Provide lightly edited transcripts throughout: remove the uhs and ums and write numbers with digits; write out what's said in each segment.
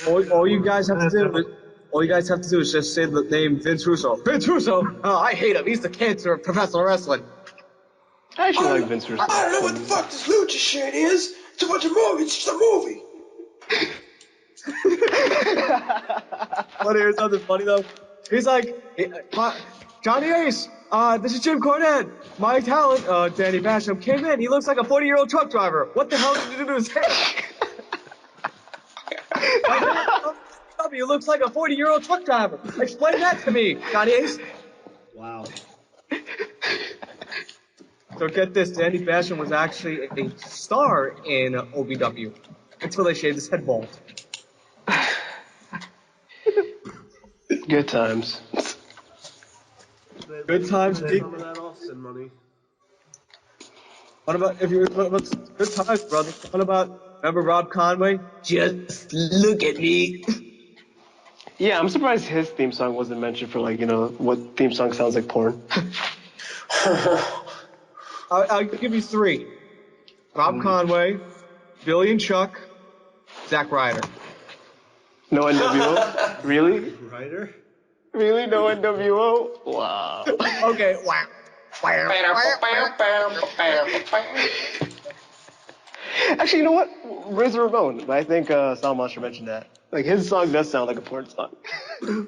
All you guys have to do is just say the name Vince Russo. Vince Russo. Oh, I hate him. He's the cancer of professional wrestling. I actually like Vince Russo. I don't know what the fuck this lucha shit is. It's a bunch of movies. It's just a movie. Want to hear something funny though? He's like, Johnny Ace. This is Jim Cornette. My talent, Danny Basham, came in. He looks like a 40-year-old truck driver. What the hell did you do to his hair? He looks like a 40-year-old truck driver. Explain that to me, Johnny Ace. Wow. So get this, Danny Basham was actually a star in OVW until they shaved his head bald. Good times. Good times, Some Pete. of that Austin money. What about what's good times, brother? What about remember Rob Conway? Just look at me. Yeah, I'm surprised his theme song wasn't mentioned for what theme song sounds like porn. I'll give you three: Rob Conway, Billy and Chuck, Zack Ryder. No NWO? Really? Ryder? Really? No NWO? Wow. Okay, wow. Actually, you know what? Razor Ramon. I think Sal Monster mentioned that. Like, his song does sound like a porn song. I'm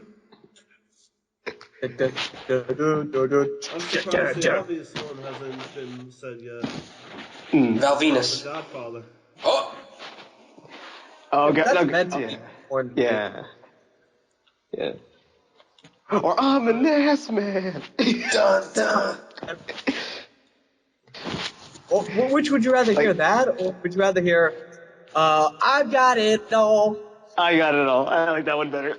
surprised the obvious one hasn't been said yet. Val The Venus. Godfather. Oh! Oh, That's meant to be porn. Yeah. Yeah. Or I'm an ass man. Dun, dun. Which would you rather hear, that, or would you rather hear, I've got it all? I got it all. I like that one better.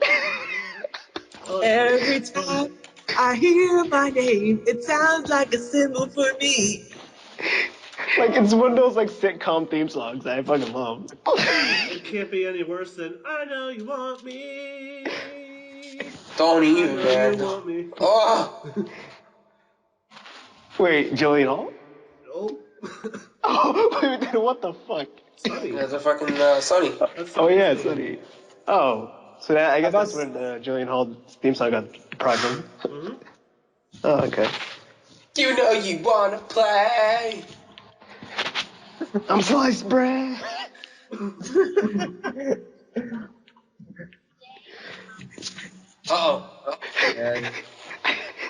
Every time I hear my name, it sounds like a symbol for me. Like, it's one of those, sitcom theme songs that I fucking love. It can't be any worse than I know you want me. Don't I even, know man. you want me. Oh! Wait, Jillian Hall? Oh. Oh, wait, then what the fuck? Sonny. That's a fucking Sonny. That's Oh, yeah, Sonny's Sonny. Oh, so I guess about that's when Jillian Hall's theme song got deprived from. Mm-hmm. Oh, okay. You know you wanna play. I'm sliced bread. Uh-oh. And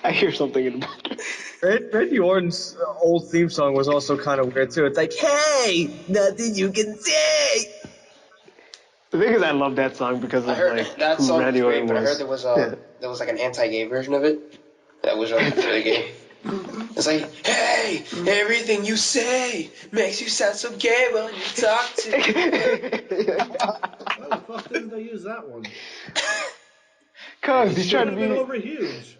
I hear something in the background. Randy Orton's old theme song was also kind of weird too. It's like, hey, nothing you can say. The thing is, I love that song because I of heard that who song was Randy great, Orton but I was. heard there was Yeah. like an anti-gay version of it. That was really gay. It's like, hey, everything you say makes you sound so gay when you talk to me. Why the fuck didn't they use that one? Cause It should have been over huge.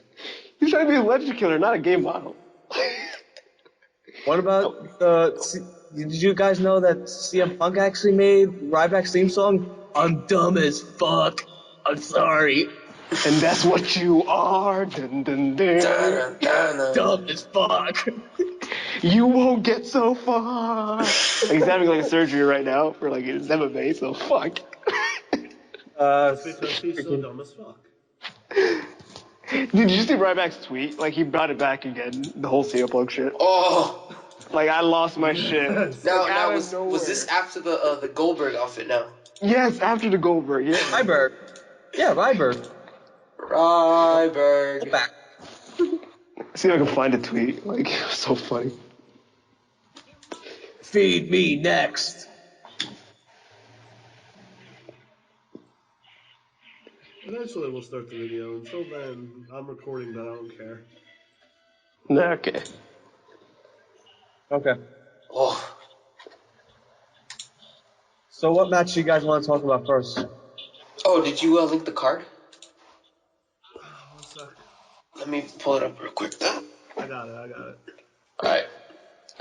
he's trying to be a legend killer, not a gay model. What about did you guys know that CM Punk actually made Ryback's theme song? I'm dumb as fuck. I'm sorry. And that's what you are. Dun, dun, dun. Dun, dun, dun. Dumb as fuck. You won't get so far. He's having a surgery right now for his MMA, so fuck. Because he's so dumb as fuck. Dude, did you see Ryback's tweet? He brought it back again, the whole CM Punk shit. Oh, I lost my shit. now was this after the Goldberg outfit now? Yes, after the Goldberg, yeah. Ryberg. Yeah, Ryberg. Ryberg. Back. See if I can find a tweet. So funny. Feed me next. Eventually we'll start the video. Until then, I'm recording, but I don't care. Okay. Okay. Oh, So what match do you guys want to talk about first? oh, did you link the card? One sec. Let me pull it up real quick. I got it. Alright.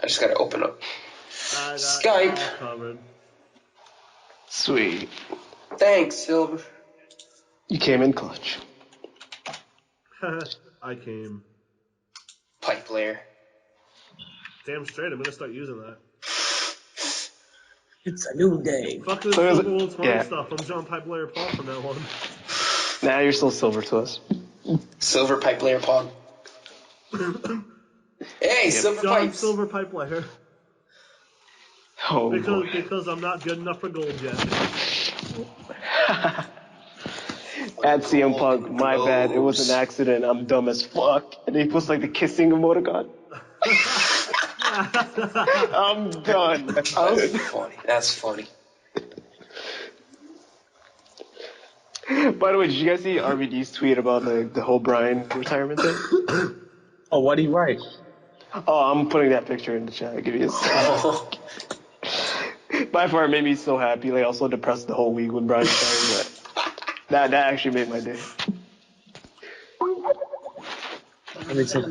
I just gotta open up I got Skype. it all covered. Sweet. Thanks, Silver. You came in clutch. I came. Pipe layer. Damn straight, I'm gonna start using that. It's a new day. Fuck this So is it- Silver World 20 yeah. stuff. I'm John Pipe Layer Paul from now on. Nah, you're still silver to us. Silver pipe layer pod. Hey, silver John pipes. Silver Pipe Layer. Oh boy. Because I'm not good enough for gold yet. At CM Punk, my bad. It was an accident. I'm dumb as fuck. And he puts like the kissing emoticon. I'm done. That's funny. That's funny. By the way, did you guys see RVD's tweet about the whole Brian retirement thing? Oh, what do you write? Oh, I'm putting that picture in the chat. Give me a second. By far, it made me so happy. Like, I was so depressed the whole week when Brian retired, but that actually made my day. Let me check.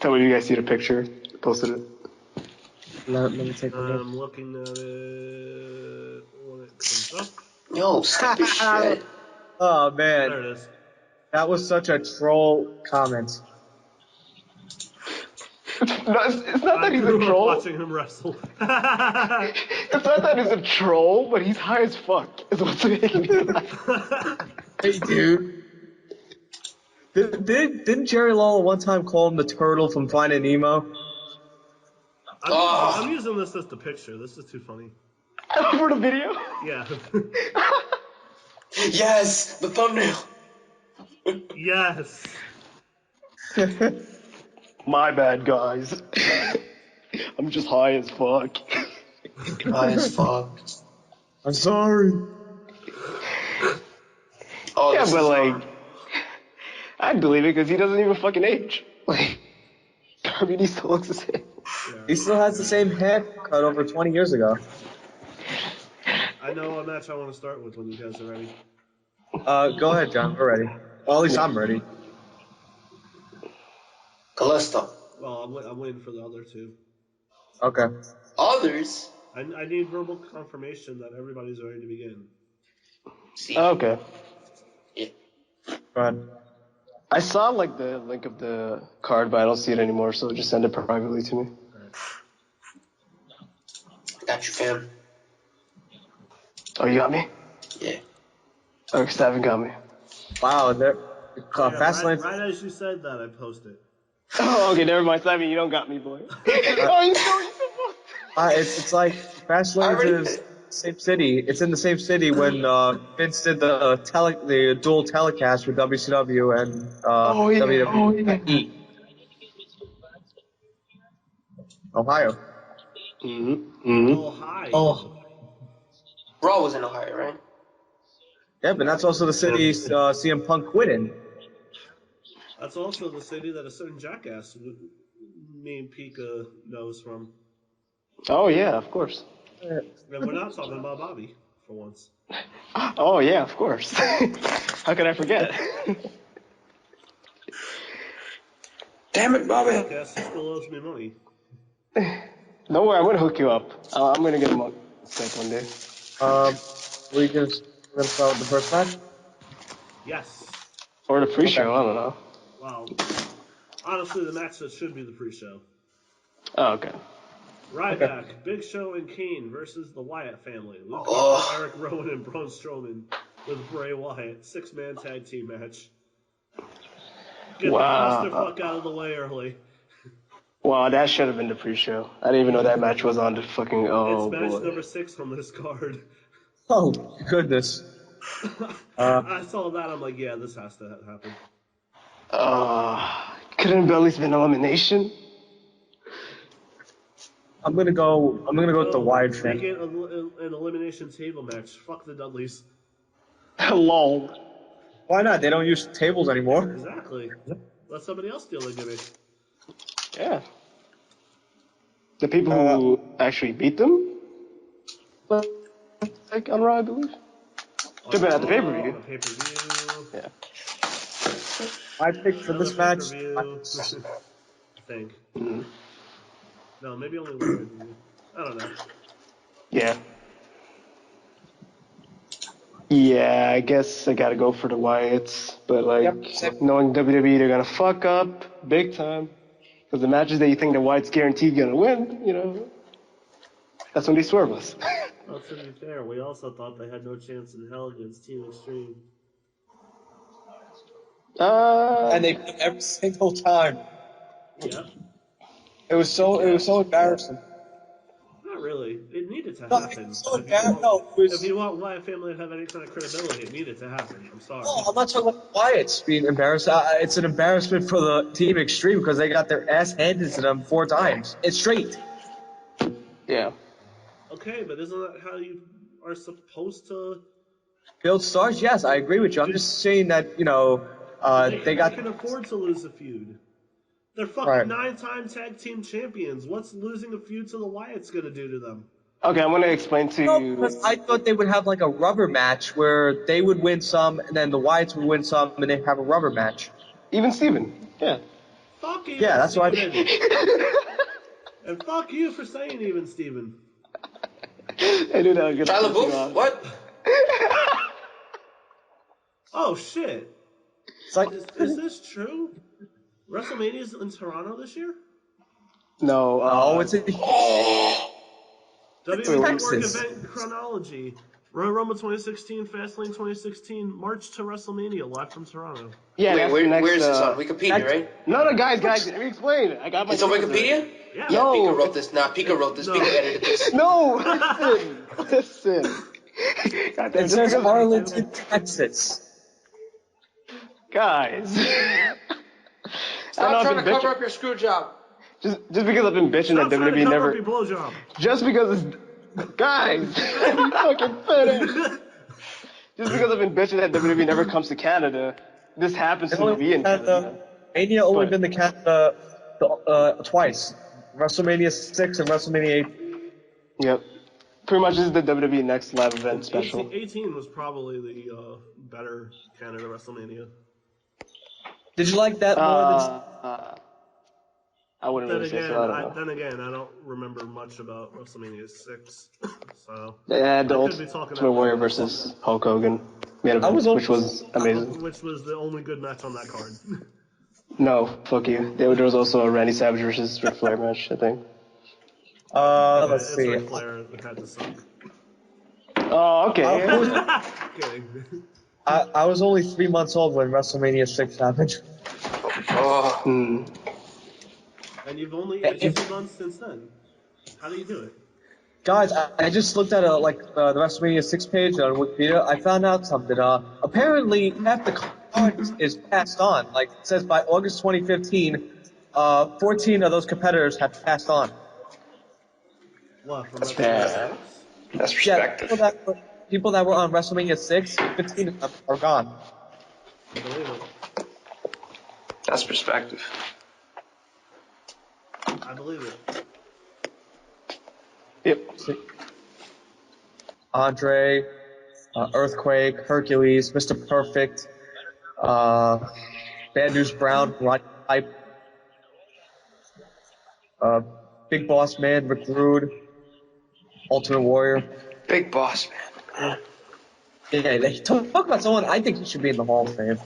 Tell me if you guys see the picture. Posted it. Let me take a look. I'm looking at it when it comes up. Yo, stop your shit. Oh There man, it is. that was such a troll comment. No, it's not I that he's a grew up troll. watching him wrestle. It's not that he's a troll, but he's high as fuck. Is what's making me laugh. Hey, dude. Didn't Jerry Lawler one time call him the turtle from Finding Nemo? Oh. I'm using this as the picture. This is too funny. For the video? Yeah. Yes, the thumbnail. Yes. My bad, guys. I'm just high as fuck. High as fuck. I'm sorry. Oh, Yeah, this but is, like, I'd believe it because he doesn't even fucking age. Like, RVD still looks the same. He still has the same haircut over 20 years ago. I know a match I want to start with when you guys are ready. Go ahead, John. We're ready. Well, at least I'm ready. Callisto. Well, I'm waiting for the other two. Okay. Others. I need verbal confirmation that everybody's ready to begin. See. Okay. Yeah. Go ahead. I saw like the link of the card, but I don't see it anymore, so just send it privately to me. Got you, fam. Oh, you got me? Yeah. Oh, Staven got me. Wow, there. Fastlane. Right as you said that, I posted. Oh, okay, never mind. Staven, you don't got me, boy. Oh, you so It's like Fastlane is same city. It's in the same city when Vince did the dual telecast with WCW and Oh, yeah. WWE. Oh, yeah. Ohio. Oh, hi. Oh, Raw was in Ohio, right? yeah, but that's also the city CM Punk quit in. That's also the city that a certain jackass named Pika knows from. Oh, yeah, of course. And we're not talking about Bobby, for once. Oh, yeah, of course. How could I forget? Damn it, Bobby. Jackass, he still owes me money. Don't worry, I'm gonna hook you up. I'm gonna get him on set one day. We just gonna start with the first match. Yes. Or the pre-show, I don't know. Wow. Honestly, the match that should be the pre-show. Oh, okay. Ryback, Big Show, and Kane versus the Wyatt family. Luke Oh. Harper, Eric Rowan, and Braun Strowman with Bray Wyatt. 6-man tag team match. Get the clusterfuck out of the way early. Wow, that should have been the pre-show. I didn't even know that match was on the fucking. Oh, It's match boy. number 6 on this card. Oh goodness. I saw that, I'm like, yeah, this has to happen. Couldn't it at least been elimination? I'm gonna go with the wide Make fan. it an elimination table match. Fuck the Dudleys. Lol. Why not? They don't use tables anymore. Exactly. Let somebody else steal the gimmick. Yeah. The people who actually beat them? Like on Raw, I believe. Should have been at the pay-per-view. The pay-per-view. Yeah. My pick for this match. Pay-per-view. I think. No, maybe only one pay-per-view. I don't know. Yeah. Yeah, I guess I gotta go for the Wyatts, but like Yep, same. knowing WWE, they're gonna fuck up big time. Because the matches that you think the Wyatt's guaranteed gonna win, that's when they swerve us. Well, to be fair, we also thought they had no chance in hell against Team Extreme. And they win every single time. Yep. It was so embarrassing. Not really. It needed to No, it happen. was so embarrassing. No, it was. If you want Wyatt family to have any kind of credibility, it needed to happen. I'm sorry. No, I'm not talking about Wyatt's being embarrassed. It's an embarrassment for the Team Extreme because they got their ass handed to them 4 times. It's straight. Yeah. Okay, but isn't that how you are supposed to? Build stars, yes, I agree with you. I'm just saying that, they got. They can afford to lose a feud. They're Right. fucking 9-time tag team champions. What's losing a feud to the Wyatts gonna do to them? Okay, I'm gonna explain to No, you. because I thought they would have like a rubber match where they would win some and then the Wyatts would win some and they'd have a rubber match. Even Steven. Yeah. Fuck even Yeah, that's what Steven. And fuck you for saying even Steven. I knew that was gonna Shia piss you LaBeouf? off. What? Oh shit. It's like, Is this true? WrestleMania's in Toronto this year? No. oh, it's a. WWE Network Texas. event chronology. Royal Rumble 2016, Fastlane 2016, March to WrestleMania, live from Toronto. Yeah. Wait, That's the next, where is this on? Wikipedia, right? No, guys, let me explain. I got my. It's on sources. Wikipedia? Yeah. Yeah, No. Pika wrote this. Nah, Pika wrote this. No. Pika edited this. No, listen. God damn, It says because, Arlington, Texas. guys. Stop I've trying been to cover bitching- up your screw job. Just because I've been bitching Stop that trying to WWE cover never. up your blowjob. Just because it's. Guys, let me fucking finish. Just because I've been bitching that WWE never comes to Canada, this happens It to only be in Canada. Mania only What? been to Canada twice. WrestleMania 6 and WrestleMania 8. Yep. Pretty much this is the WWE Next Live Event special. 18 was probably the better Canada WrestleMania. Did you like that more than? I wouldn't Then really say again, so. I don't know. I don't remember much about WrestleMania 6, so Yeah, the I could be talking Ultimate Warrior out my ass. versus Hulk Hogan main event, was which was amazing. Which was the only good match on that card. No, fuck you. There was also a Randy Savage versus Ric Flair match, I think. Let's It's see. Ric Flair. It had to suck. Oh, okay. Kidding. I was only 3 months old when WrestleMania 6 happened. Oh. Hmm. And you've only aged 2 months since then. How do you do it? Guys, I just looked at the WrestleMania 6 page on Wikipedia. I found out something. Apparently half the card is passed on. Like it says by August 2015, 14 of those competitors have passed on. What, from That's WrestleMania bad. 6? That's Yeah, perspective. people that were on WrestleMania 6, 15 of them are gone. I believe it. That's perspective. I believe it. Yep. Andre, Earthquake, Hercules, Mr. Perfect, Bad News Brown, Roddy Pipe, Big Boss Man, Rick Rude, Ultimate Warrior. Big boss, man. Yeah, they talk about someone I think he should be in the Hall of Fame.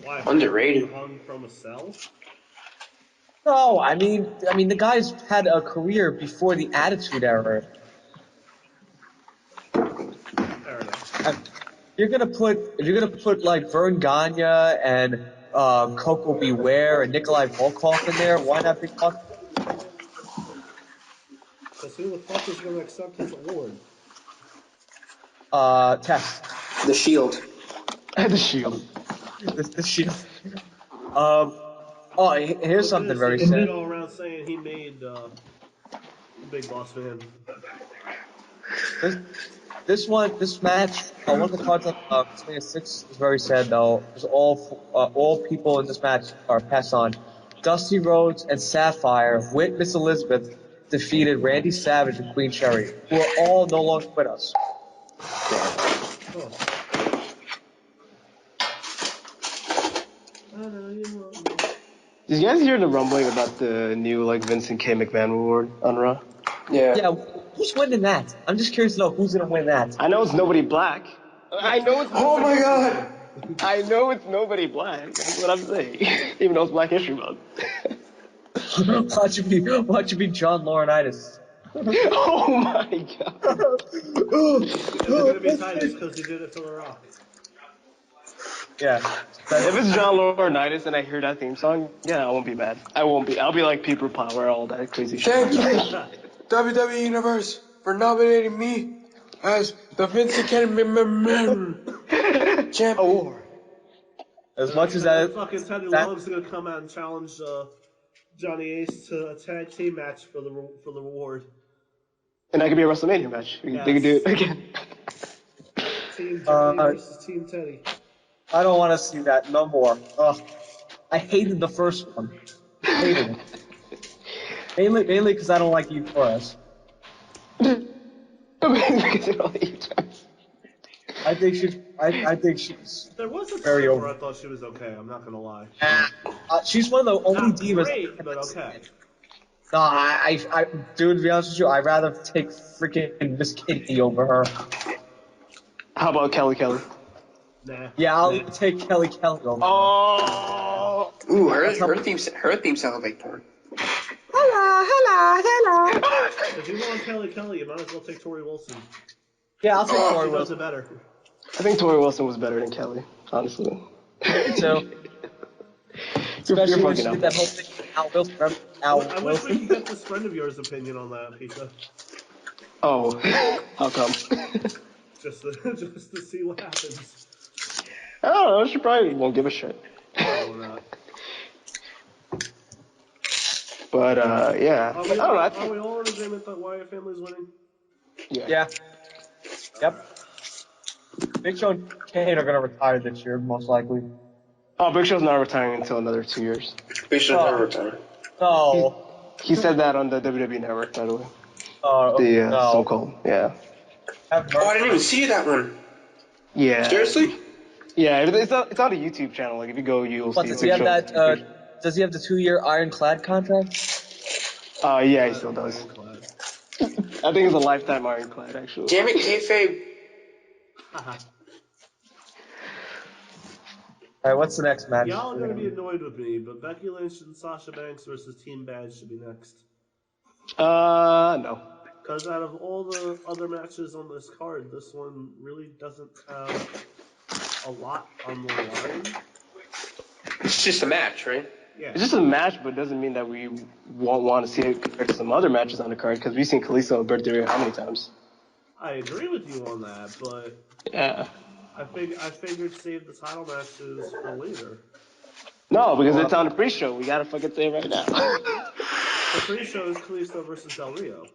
Why? Underrated. Hung from a cell? No, I mean the guy's had a career before the Attitude Era. Fair enough. If you're gonna put like Vern Gagne and Coco Beware and Nikolai Volkov in there, why not Big Boss? Because who the fuck is going to accept his award? Test. The Shield. The Shield. The Shield. Here's something very He sad. go around saying he made Big Boss Man. This match, one of the cards on WrestleMania 6 is very sad though. Because all people in this match are passed on. Dusty Rhodes and Sapphire with Miss Elizabeth defeated Randy Savage and Queen Cherry, who are all no longer with us. Oh. I know you want me. Did you guys hear the rumbling about the new Vincent K. McMahon award on Raw? Yeah. Yeah, Who's winning that? I'm just curious to know who's gonna win that. I know it's nobody black. I know it's. Oh my god! I know it's nobody black. That's what I'm saying. Even though it's Black History Month. Watch it be John Laurinaitis. Oh my god. Is it gonna be Titus because he did it for The Rock? Yeah. If it's John Laurinaitis and I hear that theme song, yeah, I won't be mad. I won't be. I'll be like People Power, all that crazy shit. Thank you, WWE Universe, for nominating me as the Vince Academy champion. As much as And that, fucking Teddy Long's gonna come out and challenge Johnny Ace to a tag team match for the reward. And that could be a WrestleMania match. They could do it again. Team Johnny versus Team Teddy. I don't want to see that no more. Ugh. I hated the first one. Hated it. Mainly because I don't like Eve Torres. I think she's There was a very time over. where I thought she was okay. I'm not gonna lie. She's one of the only Not divas. great, but okay. No, dude, to be honest with you, I'd rather take freaking Miss Kitty over her. How about Kelly? Nah. Yeah, I'll take Kelly over her. Oh. Ooh, her theme sounds like porn. Hello. If you want Kelly, you might as well take Tori Wilson. Yeah, I'll take Tori She does Wilson. it better. I think Tori Wilson was better than Kelly, honestly. So, You're especially when fucking she up. did that whole thing with Al Wilson. Remember I Al wish we Wilson? could get this friend of yours' opinion on that, Pika. Oh, how come? Just to see what happens. I don't know. She probably won't give a shit. Probably not. But yeah. Are I we, don't know. I are think, we all in agreement that Wyatt family's winning? Yeah. Yep. Big Show and Kane are gonna retire this year, most likely. Oh, Big Show's not retiring until another 2 years. Bishop never retired. No. He said that on the WWE Network, by the way. No. Stone Cold. Yeah. Have Oh, I didn't even see that one. Yeah. Seriously? Yeah, it's on a YouTube channel. Like if you go, you'll What see. does he have that? Does he have the 2-year ironclad contract? Yeah, he still does. Ironclad. I think it's a lifetime ironclad, actually. Damn it, kayfabe. Haha. All right, what's the next match? Y'all are gonna be annoyed with me, but Becky Lynch and Sasha Banks versus Team Bad should be next. No. Because out of all the other matches on this card, this one really doesn't have a lot on the line. It's just a match, right? Yeah. It's just a match, but it doesn't mean that we won't want to see it compared to some other matches on the card, because we've seen Kalisto and Bert how many times? I agree with you on that, but Yeah. I figured save the title matches for later. No, because it's on the pre-show. We gotta fucking say it right now. The pre-show is Kalisto versus Del Rio.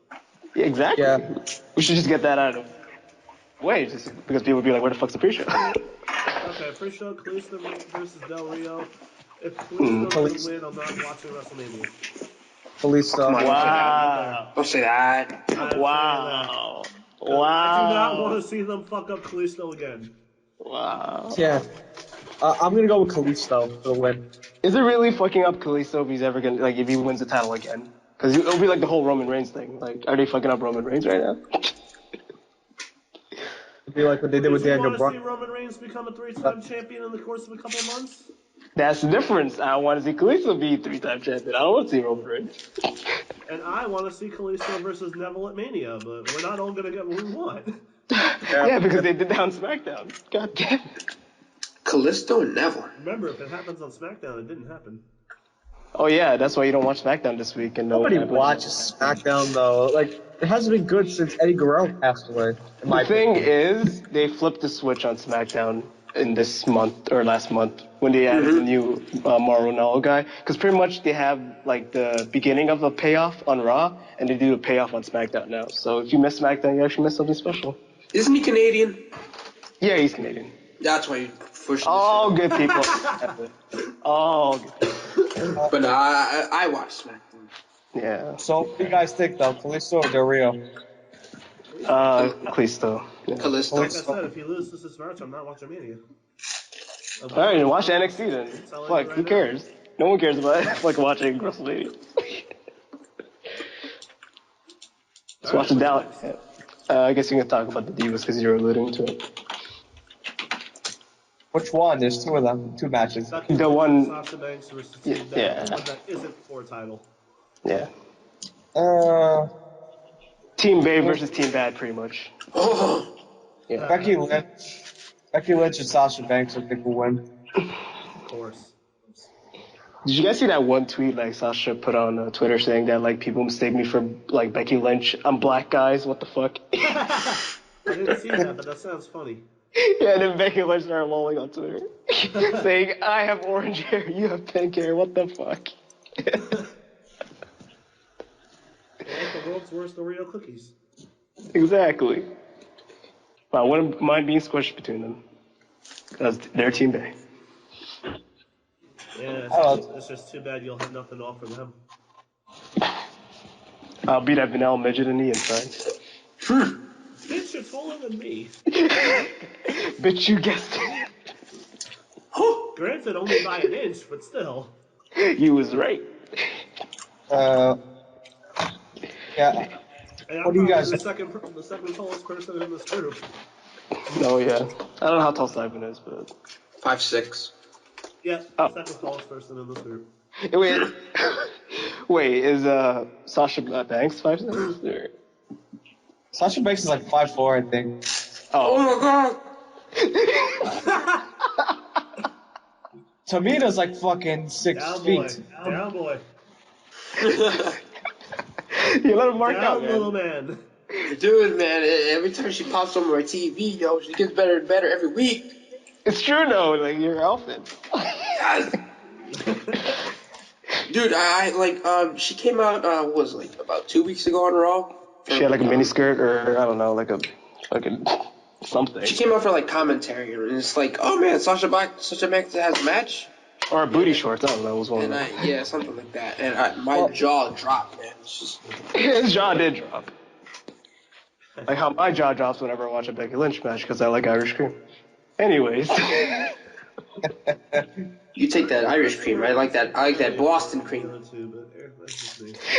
Yeah, exactly. Yeah. We should just get that out of the way, just because people would be like, where the fuck's the pre-show? Okay, pre-show Kalisto versus Del Rio. If Kalisto doesn't win, I'm not watching WrestleMania. Kalisto. Wow. Don't say that. Wow. I do not want Wow. to see them fuck up Kalisto again. Wow. Yeah. I'm gonna go with Kalisto for the win. Is it really fucking up Kalisto if he's ever gonna, like, if he wins the title again? Because it'll be like the whole Roman Reigns thing. Like, are they fucking up Roman Reigns right now? It'd be like what they did with Daniel Want to see Bryan. Roman Reigns become a 3-time champion in the course of a couple months? That's the difference. I want to see Kalisto be 3-time champion. I don't want to see Roman Reigns. And I want to see Kalisto versus Neville at Mania, but we're not all gonna get what we want. Yeah, because they did that on SmackDown. God damn it. Kalisto and Neville. Remember, if it happens on SmackDown, it didn't happen. Oh yeah, that's why you don't watch SmackDown this week. And Nobody watches SmackDown though. Like it hasn't been good since Eddie Guerrero passed away. The thing is, they flipped the switch on SmackDown in this month or last month when they added the new Mauro Ranallo guy. Because pretty much they have like the beginning of a payoff on Raw, and they do a payoff on SmackDown now. So if you miss SmackDown, you actually miss something special. Isn't he Canadian? Yeah, he's Canadian. That's why you pushed this All shit. good people. All good people. But no, I watched SmackDown. Yeah. So what do you guys think though? Kalisto or Del Rio? Kalisto. Yeah. Kalisto. Like I said, if he loses this match, I'm not watching Mania. Alright, then watch NXT then. Telling you Fuck, who right cares? No one cares about like watching WrestleMania. So watch the Dallas. I guess you can talk about the Divas because you're alluding to it. Which one? There's two of them, two matches. The one- Sasha Banks versus Yeah, Team Bad, yeah. the one that isn't for a title. Yeah. Uh, Team Bay versus Team Bad, pretty much. Oh, Yeah. Becky Lynch and Sasha Banks, I think will win. Of course. Did you guys see that one tweet like Sasha put on Twitter saying that like people mistake me for like Becky Lynch? I'm black, guys. What the fuck? I didn't see that, but that sounds funny. Yeah, and then Becky Lynch started lolling on Twitter, saying, "I have orange hair, you have pink hair. What the fuck?" Like the world's worst Oreo cookies. Exactly. Wow, I wouldn't mind being squished between them, because they're Team Bay. Yeah, Oh. it's just too bad you'll have nothing to offer them. I'll beat that vanilla midget in the inside. Bitch, you're taller than me. Bitch, you guessed it. Granted, only by an inch, but still. You was right. Yeah. Hey, I'm What do you probably guys- the second tallest person in this group. Oh yeah. I don't know how tall Simon is, but 5'6". Yeah, Oh. second tallest person in this group. wait, wait, is Sasha Banks 5'6"? Or... Sasha Banks is like 5'4", I think. Oh Oh, my god! Tamina's like fucking 6 Down boy. feet. Down boy. you let him mark Down out, man. little man. Dude, man, every time she pops on my TV, yo, she gets better and better every week. It's true, though. Like your outfit. Yes! Dude, she came out, what was it, like about 2 weeks ago on Raw? She had like a mini skirt, or I don't know, like a fucking something, She came out for like commentary, and it's like, oh man, Sasha Banks has a match, or booty shorts. I don't know. It was one of and them. yeah, something like that, and my jaw dropped, man. It's just His jaw did drop. Like how my jaw drops whenever I watch a Becky Lynch match because I like Irish cream. Anyways. you take that Irish cream, I like that Boston cream.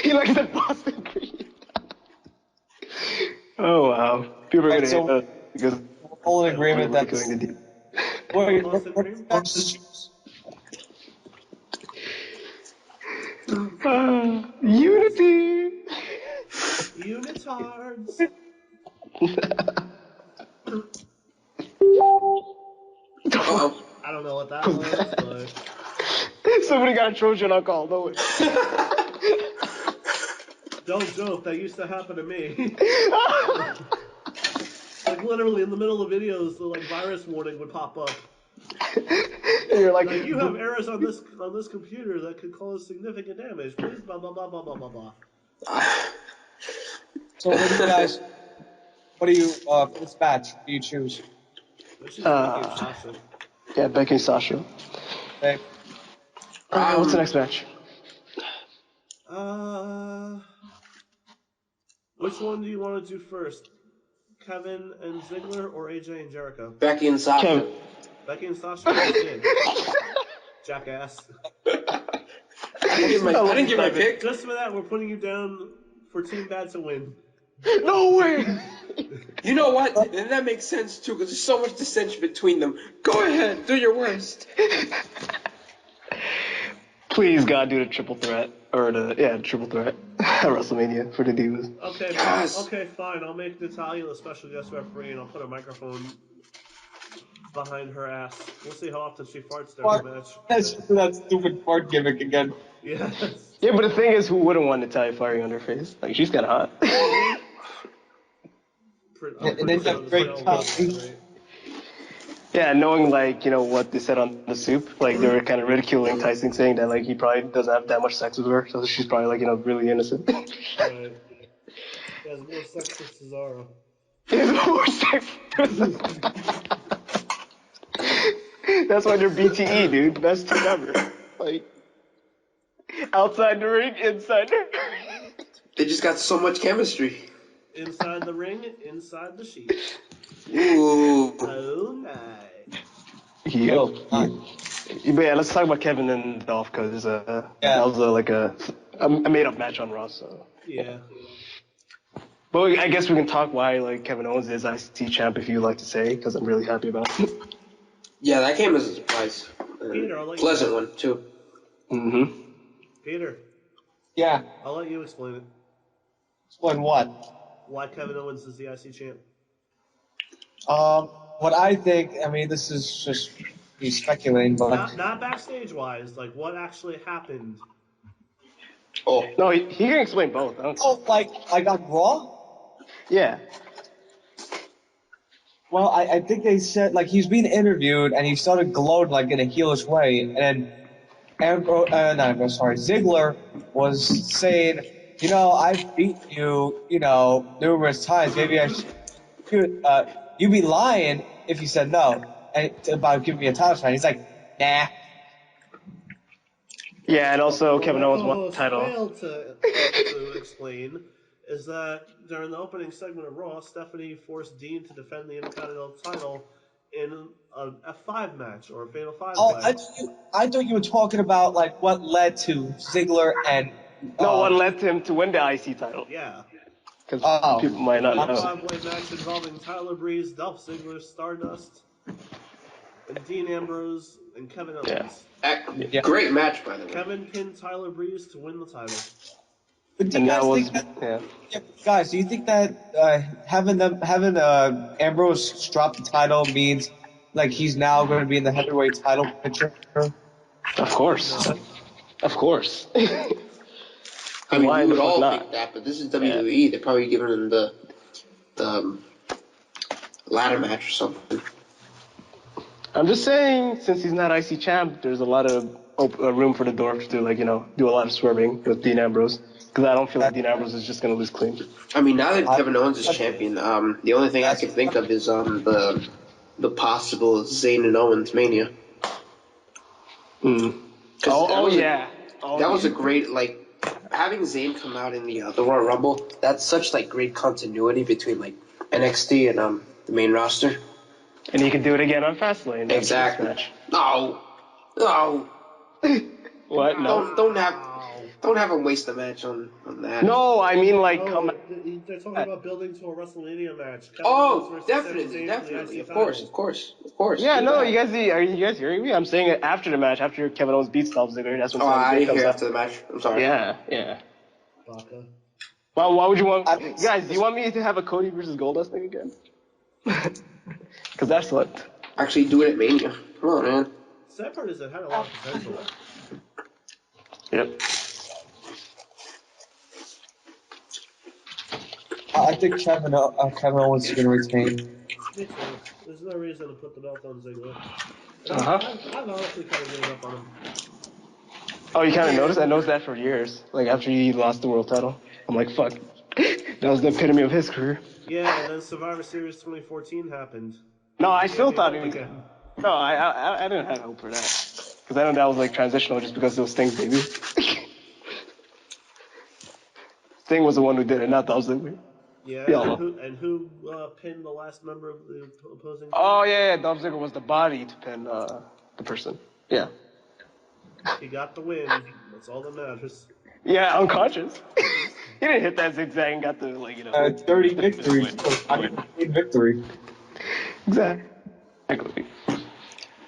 He likes the Boston cream. Oh wow. People are Right, gonna so- hate us because We're all in agreement we're that going to deep. Wait, Boston cream? versus Unity. Unitards. Uh-oh. I don't know what that was, but Somebody got a Trojan alcohol, don't we? don't joke. That used to happen to me. Like literally in the middle of videos, the like virus warning would pop up. And you're like, Like you have errors on this computer that could cause significant damage. Please blah blah blah blah blah blah blah. So what do you guys? What do you? For this match, what do you choose? Which is Becky and Sasha. yeah, Becky and Sasha. Okay. What's the next match? Which one do you want to do first? Kevin and Ziggler or AJ and Jericho? Becky and Sasha. Kev. Becky and Sasha just did. Jackass. I didn't get my pick. Just for that, we're putting you down for Team Bad to win. No way! You know what? And that makes sense too, because there's so much dissension between them. Go ahead, do your worst. Please, God, do the triple threat. Or triple threat at WrestleMania for the Divas. Okay, Yes. okay, fine. I'll make Natalia the special guest referee, and I'll put a microphone behind her ass. We'll see how often she farts during the match. That's that stupid fart gimmick again. Yes. Yeah, but the thing is, who wouldn't want Natalia firing on her face? Like, she's kind of hot. And then that great topping. Yeah, knowing, like, you know, what they said on the soup, like, they were kind of ridiculing Tyson, saying that, like, he probably doesn't have that much sex with her, so she's probably, like, you know, really innocent. Right. He has more sex than Cesaro. He has more sex. That's why they're BTE, dude. Best team ever. Like, outside the ring, inside the ring. They just got so much chemistry. Inside the ring, inside the sheets. Ooh. Oh, nice. Yep. But yeah, let's talk about Kevin and Dolph, because that was like a made-up match on Raw, so. Yeah. But I guess we can talk why like Kevin Owens is IC champ if you'd like to say, because I'm really happy about it. Yeah, that came as a surprise. Peter, I'll let you Pleasant go. one, too. Mm-hmm. Peter, Yeah. I'll let you explain it. Explain what? Why Kevin Owens is the IC champ. What I think, I mean, this is just me speculating, but Not backstage wise, like what actually happened. Oh, No, he can explain both. I don't care. like on Raw. Yeah. Well, I think they said like he's being interviewed and he started glowing like in a heelish way, and Ziggler was saying, I've beaten you, numerous times. Maybe I should. You'd be lying if you said no and about giving me a title shot. He's like, nah. Yeah, and also What Kevin my Owens won the co-host title. failed to explain is that during the opening segment of Raw, Stephanie forced Dean to defend the Intercontinental title in an F5 match or a Fatal Five Oh, Way. I thought you were talking about like what led to Ziggler and No one led him to win the IC title Yeah, because oh, people might a not Fatal know. Five Way match involving Tyler Breeze, Dolph Ziggler, Stardust, and Dean Ambrose and Kevin Yeah. Owens. yeah. great match, by the way. Kevin pinned Tyler Breeze to win the title. But do you And that guys was think that, yeah. yeah, guys? Do you think that having Ambrose drop the title means like he's now going to be in the heavyweight title picture? Of course. No. Of course. I mean, Why we the would fuck all not? think that, but this is Yeah. WWE. They're probably giving him the ladder match or something. I'm just saying, since he's not IC champ, there's a lot of room for the Dwarfs to do a lot of swerving with Dean Ambrose. Because I don't feel like Dean Ambrose is just gonna lose clean. I mean, now that I, Kevin Owens is champion, the only thing I can think of is the possible Zayn and Owens Mania. Mm. 'Cause Oh that yeah. that was a great having Zayn come out in the Royal Rumble. That's such great continuity between NXT and the main roster. And he can do it again on Fastlane. After this Exactly. match. No, no, What? No. don't have him waste the match on that. No, I mean like come. No, they're talking about building to a WrestleMania match. Kevin Owens Oh, versus Sami definitely, Zayn for the definitely, IC of course, title. of course, of course. Yeah, do no, that. are you guys hearing me? I'm saying it after the match, after Kevin Owens beats Dolph Ziggler. That's when Oh, Sami I Zayn didn't comes hear out. after the match. I'm sorry. Yeah, yeah. Baka. Well, why would you want, I, guys? Do you want me to have a Cody versus Goldust thing again? Because that's what. Actually, do it at Mania. Come on, man. Sad part is it had a lot of potential. Yep. I think Kevin Owens is going to retain. Me too. There's no reason to put the belt on Ziggler. And Uh huh. I've honestly kind of given up on him. Oh, you kind of Yeah. noticed? I noticed that for years. Like after he lost the world title, I'm like, fuck. That was the epitome of his career. Yeah, and then Survivor Series 2014 happened. No, I still Champion thought won he was. again. No, I didn't have hope for that. Because I know that was like transitional just because it was Sting's baby. Sting was the one who did it, not Dolph Ziggler. Yeah, Yeah. and who pinned the last member of the opposing team? Oh yeah, Dolph Ziggler was the body to pin the person. Yeah. He got the win. That's all that matters. Yeah, unconscious. He didn't hit that zigzag and got the Dirty victory. Victory. Exactly.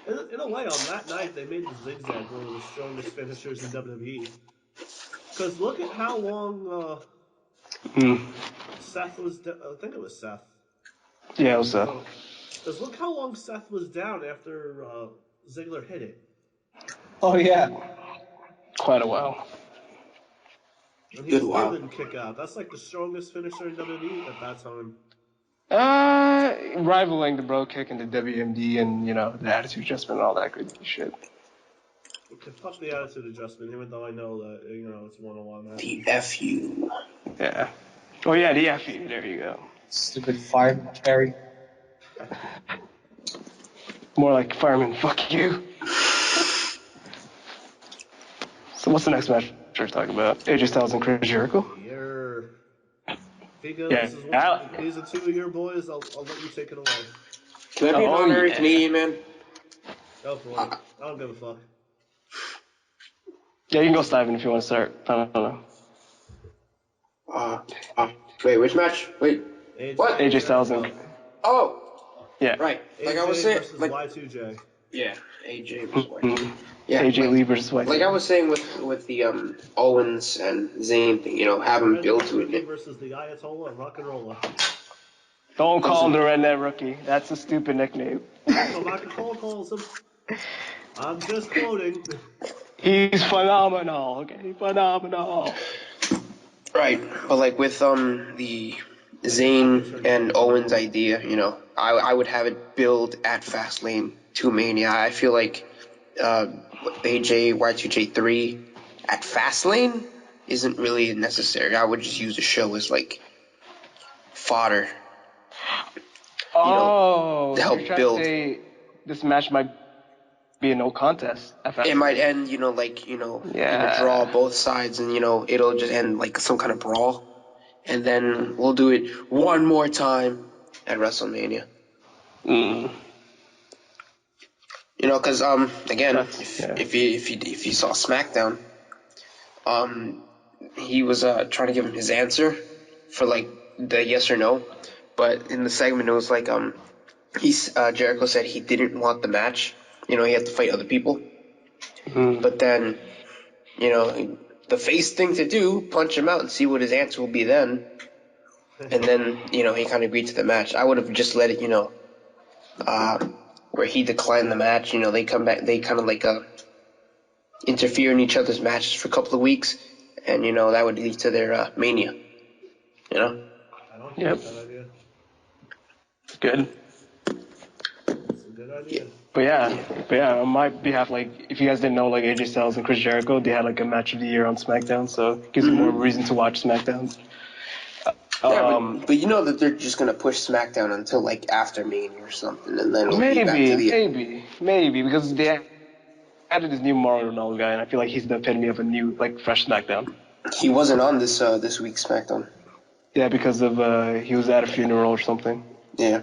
In a way, on that night, they made the zigzag one of the strongest finishers in WWE. Because look at how long Seth was. I think it was Seth. Yeah, it was Because look how long Seth was down after Ziggler hit it. Oh yeah. quite a while. And he Good still wow. didn't kick out. That's like the strongest finisher in WWE at that time. Rivaling the bro kick and the WMD and the attitude adjustment and all that good shit. Okay, fuck the attitude adjustment, even though I know that it's one-on-one match. The FU. Yeah. Oh yeah, the FU. There you go. Stupid fireman carry. More like fireman. Fuck you. So what's the next match we're talking about? AJ Styles and Chris Jericho. Here. Yeah. These are two of your boys. I'll let you take it away. Can I be an honorary Canadian man? Go for it. I don't give a fuck. Yeah, you can go Steven if you want to start. I don't know. Wait, which match? Wait. What? AJ Styles and Oh, yeah, right. Like I was AJ saying, versus like Y2J. yeah, AJ was white. mm, Yeah, AJ like, Lee versus White. like I was saying with the Owens and Zayn thing, you know, have them build Redneck to Rookie it. versus the Ayatollah of Rock and Rolla. Don't call him the Redneck Rookie. That's a stupid nickname. That's what Michael Cole calls him. I'm just quoting. He's phenomenal. Okay, phenomenal. Right, but like with the Zayn and Owens idea, you know, I would have it build at Fastlane to Mania. I feel like AJ Y2J3 at Fastlane isn't really necessary. I would just use the show as like fodder, you know, Oh, to so you're help trying to build. say this match might be a no contest at It Fastlane? might end, you know, like in a draw Yeah. both sides, and it'll just end like some kind of brawl, and then we'll do it one more time at WrestleMania. Mm, You know, because again, that's yeah. if you saw SmackDown, he was trying to give him his answer for like the yes or no, but in the segment it was like Jericho said he didn't want the match. You know, he had to fight other people, Mm. but then the face thing to do, punch him out and see what his answer will be then, and then he kind of agreed to the match. I would have just let it, where he declined the match. You know, they come back, they kind of like interfere in each other's matches for a couple of weeks, and that would lead to their Mania. You know. I don't Yep. hate that idea. Good. It's a good idea. But yeah, on my behalf, like if you guys didn't know, like AJ Styles and Chris Jericho, they had like a match of the year on SmackDown, so it gives you more reason to watch SmackDown. Yeah, but you know that they're just gonna push SmackDown until like after Mania or something, and then it'll be back to maybe because they added this new Mario Ronaldo guy, and I feel like he's the epitome of a new, like, fresh SmackDown. He wasn't on this week's SmackDown. Yeah, because of he was at a funeral or something. Yeah.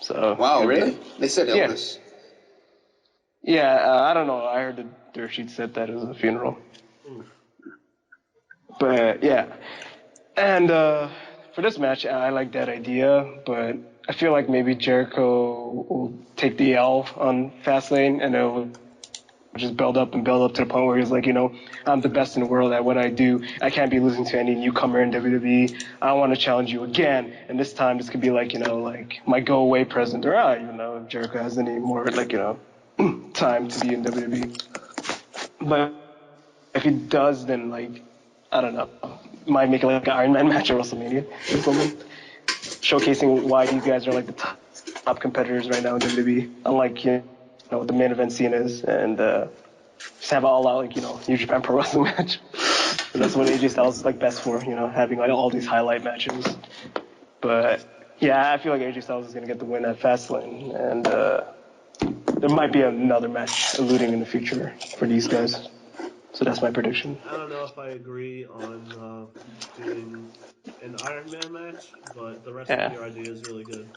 So. Wow, really? They said Yeah. illness. Yeah, I don't know. I heard the dirt sheet said that it was a funeral. But yeah, and for this match, I like that idea, but I feel like maybe Jericho will take the L on Fastlane, and it'll just build up and build up to the point where he's like, I'm the best in the world at what I do. I can't be losing to any newcomer in WWE. I want to challenge you again, and this time this could be like, like my go away present, or even though if Jericho has any more like time to be in WWE. But if he does, then like I don't know, might make it like an Iron Man match at WrestleMania or something, showcasing why these guys are like the top competitors right now in WWE. Unlike what the main event scene is, and just have an all-out like New Japan Pro Wrestling match. And that's what AJ Styles is like best for, having like all these highlight matches. But yeah, I feel like AJ Styles is gonna get the win at Fastlane, and there might be another match alluding in the future for these guys. So that's my prediction. I don't know if I agree on doing an Iron Man match, but the rest of your idea is really good.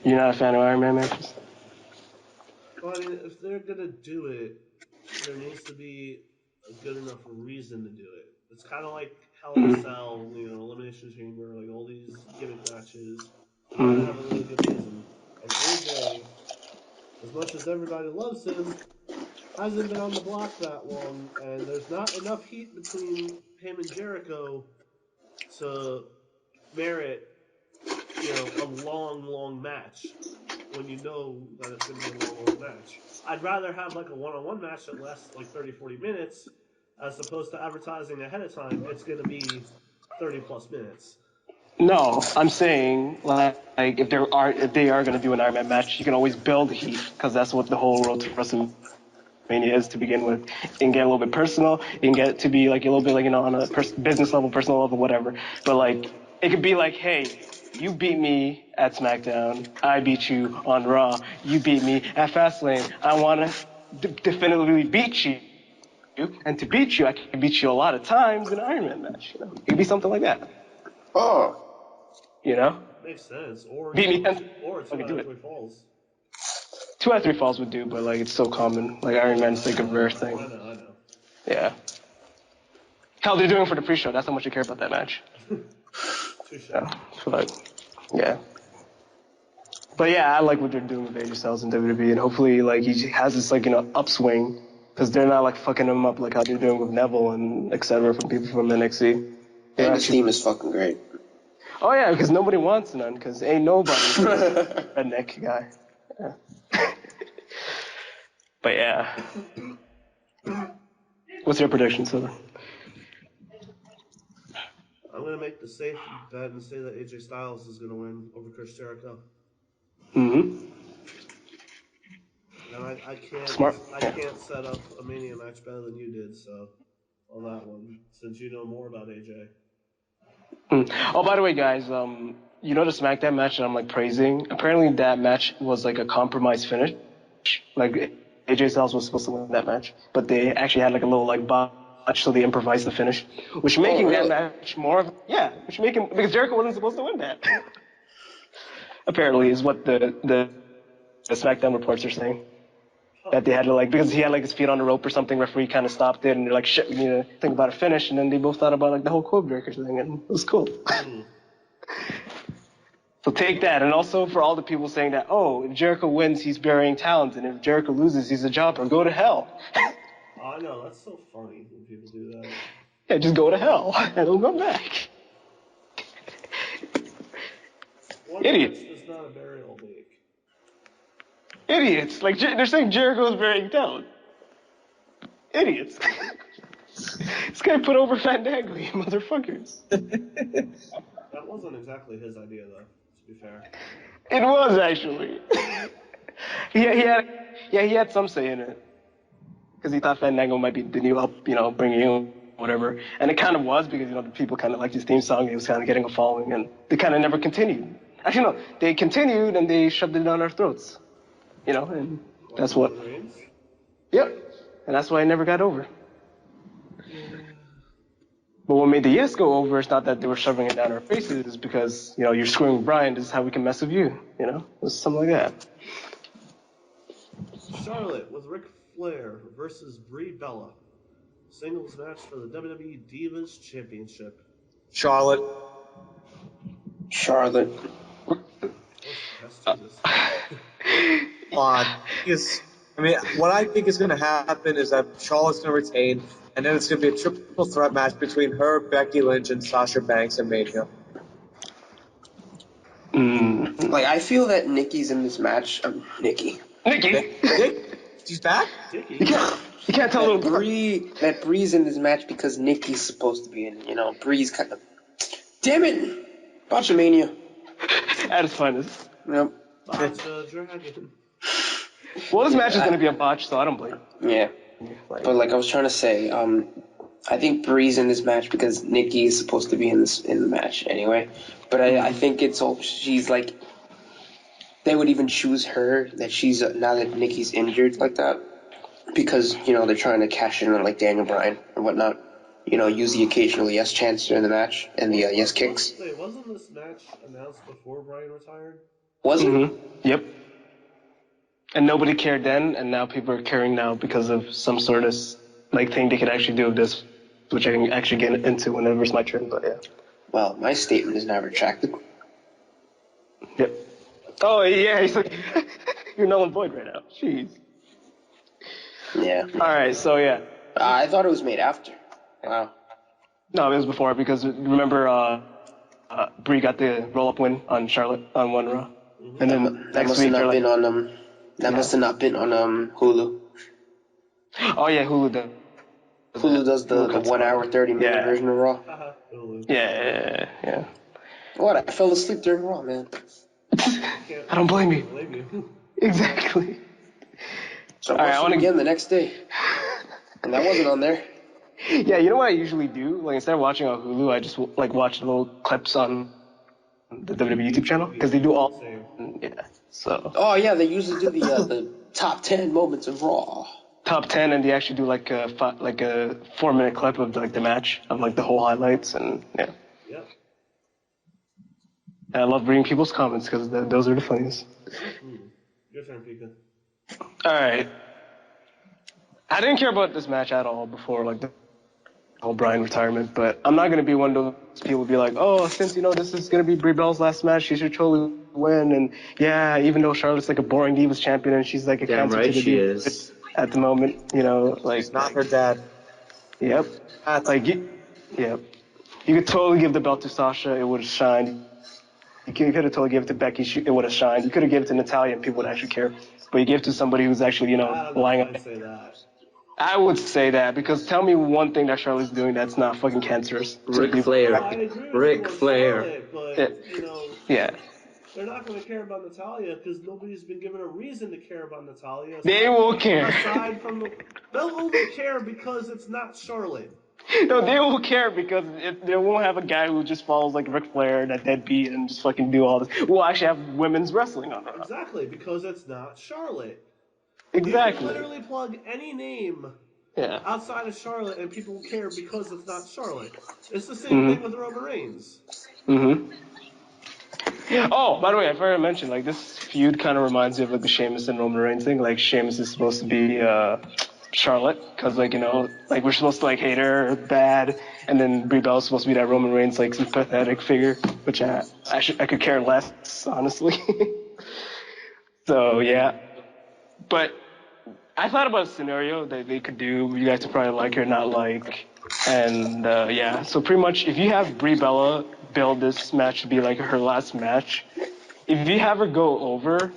You're not a fan of Iron Man matches? Well, I mean, if they're gonna do it, there needs to be a good enough reason to do it. It's kind of like Hell in a Cell, Elimination Chamber, like all these gimmick matches. You gotta have a really good reason. And AJ, as much as everybody loves him, hasn't been on the block that long, and there's not enough heat between him and Jericho to merit, a long, long match when you know that it's going to be a long, long match. I'd rather have like a one-on-one match that lasts like 30, 40 minutes as opposed to advertising ahead of time it's going to be 30 plus minutes. No, I'm saying like if they are going to do an Iron Man match, you can always build heat because that's what the whole road to WrestleMania is to begin with. You can get a little bit personal. You can get it to be like a little bit like on a business level, personal level, whatever. But like it could be like, hey, you beat me at SmackDown. I beat you on Raw. You beat me at Fastlane. I want to definitively beat you. And to beat you, I can beat you a lot of times in an Iron Man match. It could be something like that. Oh. Makes sense. Or Beat me 10. or I two could out do of it. 3 falls. 2 out of 3 falls would do, but like it's so common. Like Iron Man's like a rare I thing. know. Yeah. Hell, they're doing it for the pre-show. That's how much I care about that match. Touche. Yeah, but yeah. But yeah, I like what they're doing with AJ Styles in WWE, and hopefully, like, he has this, like, upswing, because they're not, like, fucking him up like how they're doing with Neville and etc. from people from NXT. And his team is fucking great. Oh yeah, because nobody wants none, because ain't nobody redneck guy. Yeah. But yeah. What's your prediction, Silver? I'm gonna make the safe bet and say that AJ Styles is gonna win over Chris Jericho. Mm-hmm. And I Smart. Yeah. can't set up a Mania match better than you did, so on that one, since you know more about AJ. Oh, by the way, guys, you know the SmackDown match that I'm like praising? Apparently that match was like a compromise finish. Like AJ Styles was supposed to win that match, but they actually had like a little like botch, so they improvised the finish, which making that match more of which making because Jericho wasn't supposed to win that. Apparently, is what the SmackDown reports are saying. That they had to like because he had like his feet on the rope or something. Referee kind of stopped it, and they're like, "Shit, we need to think about a finish." And then they both thought about like the whole code breaker thing, and it was cool. So take that, and also for all the people saying that, oh, if Jericho wins, he's burying talent, and if Jericho loses, he's a jobber. Go to hell. I know, that's so funny when people do that. Yeah, just go to hell, and he'll come back. One Idiot. match is not a burial week. Idiots. Like they're saying Jericho's burying talent. Idiots. This guy put over Fandango, you motherfuckers. That wasn't exactly his idea, though, to be fair. It was actually. he had some say in it. Because he thought Fandango might be the new up, bringing in whatever. And it kind of was because, the people kind of liked his theme song. He was kind of getting a following, and they kind of never continued. Actually, no, they continued and they shoved it down our throats. And that's what. Yep. And that's why I never got over. Yeah. But what made the yes go over is not that they were shoving it down our faces, it's because, you're screwing with Brian, this is how we can mess with you. It was something like that. Charlotte with Ric Flair versus Brie Bella. Singles match for the WWE Divas Championship. Charlotte. Let's do this. What I think is going to happen is that Charlotte's going to retain, and then it's going to be a triple threat match between her, Becky Lynch, and Sasha Banks and Mania. Like, I feel that Nikki's in this match. Nikki. She's back? Dickie. You can't tell that Bree's in this match because Nikki's supposed to be in. Bree's kind of. Damn it! Botchamania. At its finest. Yep. Botch the dragon. Well, this match is going to be a botch, so I don't blame it. Yeah. But like I was trying to say, I think Bree's in this match because Nikki is supposed to be in the match anyway. But I think she's like they would even choose her that she's now that Nikki's injured like that because they're trying to cash in on like Daniel Bryan or whatnot. Use the occasional yes chance during the match and the yes kicks. Wait, wasn't this match announced before Bryan retired? Was it? Mm-hmm. Yep. And nobody cared then, and now people are caring now because of some sort of thing they could actually do with this, which I can actually get into whenever it's my turn. But yeah. Well, my statement is now retracted. Yep. Oh yeah, he's like, you're null and void right now. Jeez. Yeah. All right, so yeah. I thought it was made after. Wow. No, it was before because remember, Brie got the roll-up win on Charlotte on One Raw, and then That must have not been on That must have not been on Hulu. Oh yeah, Hulu does. Hulu does the 1 hour 30-minute version of Raw. Yeah. What? I fell asleep during Raw, man. I don't blame you. Exactly. So I watched it again the next day, and that wasn't on there. Yeah, you know what I usually do? Like instead of watching on Hulu, I just like watch little clips on the WWE YouTube channel because they do all. Yeah. So. Oh yeah, they usually do the top 10 moments of Raw. Top 10, and they actually do like a 4-minute clip of like the match of like the whole highlights and yeah. Yep. And I love reading people's comments because those are the funniest. Your turn, Pika. All right. I didn't care about this match at all before like the Bryan retirement, but I'm not gonna be one of those people who be like, oh, since this is gonna be Brie Bella's last match, she should totally win. And yeah, even though Charlotte's like a boring Divas champion and she's like a Damn cancer right to the she Divas is. at the moment, like Not her dad. yep, That's yep. You could totally give the belt to Sasha, it would have shined. You could have totally given it to Becky, it would have shined. You could have given it to Natalia and people would actually care. But you give it to somebody who's actually, I don't know lying if on. I'd say that. I would say that because tell me one thing that Charlotte's doing that's not fucking cancerous. Ric No, Flair. I agree with Ric you on Flair. Charlotte, but, Yeah. they're not going to care about Natalia because nobody's been given a reason to care about Natalia. They will care. Aside from they'll only care because it's not Charlotte. No, they will care because they won't have a guy who just follows like Ric Flair, that deadbeat, and just fucking do all this. We'll actually have women's wrestling on Raw. Exactly, because it's not Charlotte. Exactly. You can literally plug any name Yeah. outside of Charlotte and people will care because it's not Charlotte. It's the same thing with Roman Reigns. Mm-hmm. Oh, by the way, I forgot to mention, like, this feud kind of reminds me of, like, the Sheamus and Roman Reigns thing. Like, Sheamus is supposed to be Charlotte, because, like, like, we're supposed to, like, hate her bad, and then Brie Bella's supposed to be that Roman Reigns, like, some pathetic figure, which I could care less, honestly. So, yeah. But I thought about a scenario that they could do, you guys would probably like or not like, and, yeah. So, pretty much, if you have Brie Bella build this match to be, like, her last match, if you have her go over,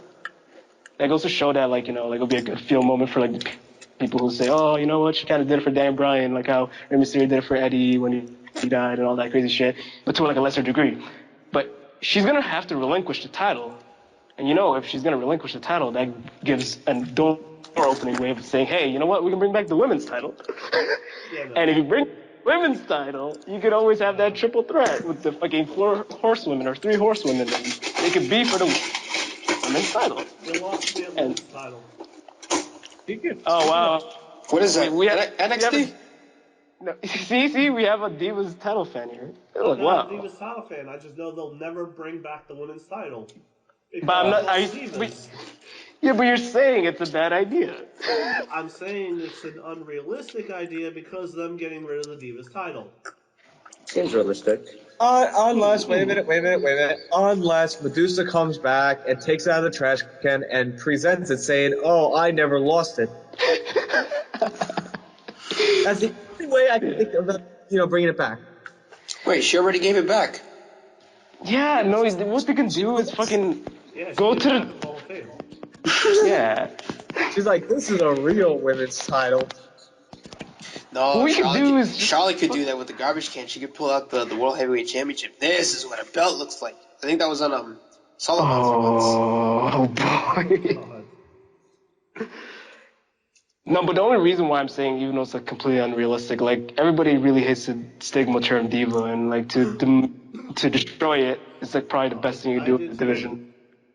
that goes to show that, like, like, it'll be a good feel moment for, like, people who say, oh, you know what, she kind of did it for Dan Bryan, like how Rey Mysterio did it for Eddie when he died and all that crazy shit, but to, like, a lesser degree. But she's going to have to relinquish the title. And, if she's going to relinquish the title, that gives a door-opening way of saying, hey, you know what, we can bring back the women's title. Yeah, no. And if you bring women's title, you could always have that triple threat with the fucking 4 horsewomen or 3 horsewomen, and they could be for the women's title. They lost the women's title. Oh, wow. What is that? We have NXT? no, see, we have a Divas title fan here. I'm Like, not wow. a Divas title fan. I just know they'll never bring back the women's title. But I'm not. Divas. Yeah, but you're saying it's a bad idea. I'm saying it's an unrealistic idea because of them getting rid of the Divas title. Seems realistic. Unless, wait a minute. Unless Medusa comes back and takes it out of the trash can and presents it saying, oh, I never lost it. That's the only way I can think of, bringing it back. Wait, she already gave it back. Yeah, no. What they can do is fucking Yeah, go to the the. Hall of Fame. Yeah. She's like, this is a real women's title. No, What we could do is just- Charlotte could do that with the garbage can. She could pull out the World Heavyweight Championship. This is what a belt looks like. I think that was on Sullivan's Oh boy. God. No, but the only reason why I'm saying, even though it's like completely unrealistic, like everybody really hates the stigma term diva, and like to destroy it, it's like probably the best thing you do in the division.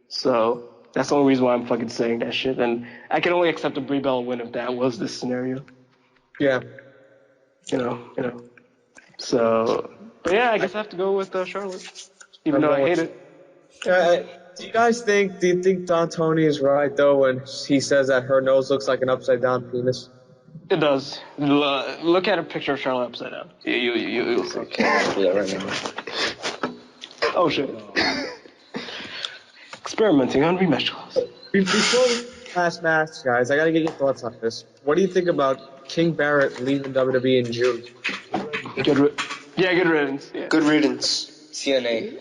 So that's the only reason why I'm fucking saying that shit. And I can only accept a Brie Bella win if that was this scenario. Yeah. You know. So, but yeah, I guess I have to go with Charlotte, even though I hate it. Do you think Don Tony is right, though, when he says that her nose looks like an upside-down penis? It does. Look at a picture of Charlotte upside down. You'll see. Okay, I'll do that right now. Oh shit. Experimenting on rematch clause. Before we last match, guys, I gotta get your thoughts on this. What do you think about King Barrett leaving WWE in June? Good riddance. Yeah. Good riddance. TNA.